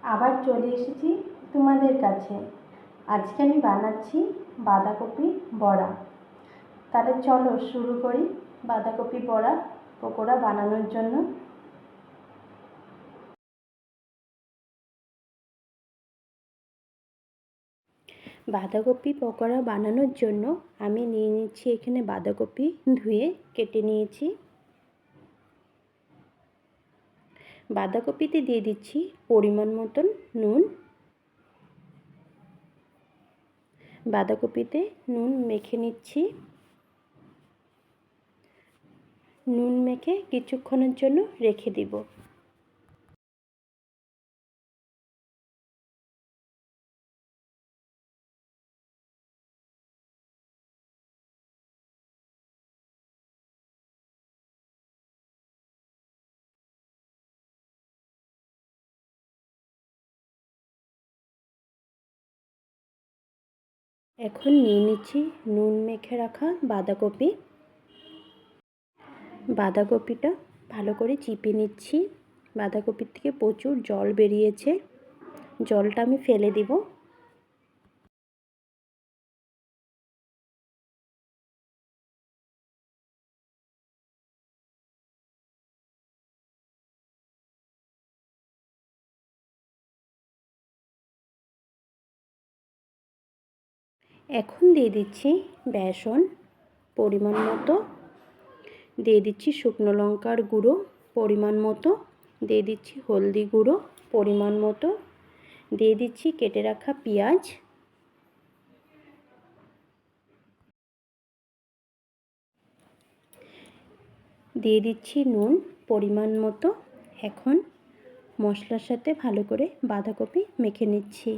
আবার চলে এসেছি তোমাদের কাছে। আজকে আমি বানাচ্ছি বাঁধাকপি বড়া। তাহলে চলো শুরু করি বাঁধাকপি বড়া পকোড়া বানানোর জন্য। বাঁধাকপি পকোড়া বানানোর জন্য আমি নিয়ে নিচ্ছি এখানে বাঁধাকপি ধুয়ে কেটে নিয়েছি। বাঁধাকপিতে দিয়ে দিচ্ছি পরিমাণ মতন নুন। বাঁধাকপিতে নুন মেখে নিচ্ছি। নুন মেখে কিছুক্ষণের জন্য রেখে দিব। এখন নিয়ে নিচ্ছি নুন মেখে রাখা বাঁধাকপি। বাঁধাকপিটা ভালো করে চিপে নিচ্ছি। বাঁধাকপির থেকে প্রচুর জল বেরিয়েছে, জলটা আমি ফেলে দিব। এখন দিয়ে দিচ্ছি বেসন পরিমাণ মতো, দিয়ে দিচ্ছি শুকনো লঙ্কার গুঁড়ো পরিমাণ মতো, দিয়ে দিচ্ছি হলদি গুঁড়ো পরিমাণ মতো, দিয়ে দিচ্ছি কেটে রাখা পেঁয়াজ, দিয়ে দিচ্ছি নুন পরিমাণ মতো। এখন মশলার সাথে ভালো করে বাঁধাকপি মেখে নিচ্ছি।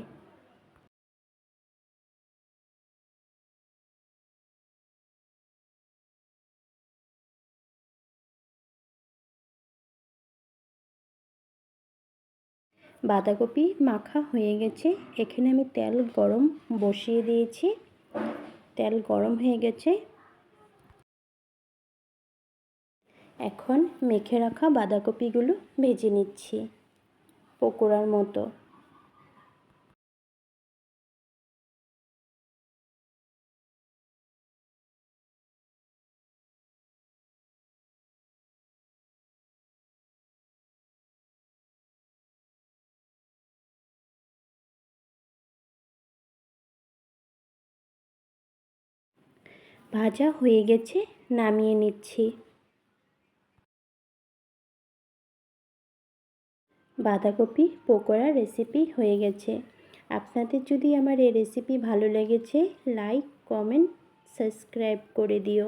বাঁধাকপি মাখা হয়ে গেছে। এখানে আমি তেল গরম বসিয়ে দিয়েছি। তেল গরম হয়ে গেছে। এখন মেখে রাখা বাঁধাকপিগুলো ভেজে নিচ্ছি পকোড়ার মতো। ভাজা হয়ে গেছে, নামিয়ে নিচ্ছি। বাঁধাকপি পকোড়া রেসিপি হয়ে গেছে। আপনাদের যদি আমার এই রেসিপি ভালো লেগেছে লাইক কমেন্ট সাবস্ক্রাইব করে দিও।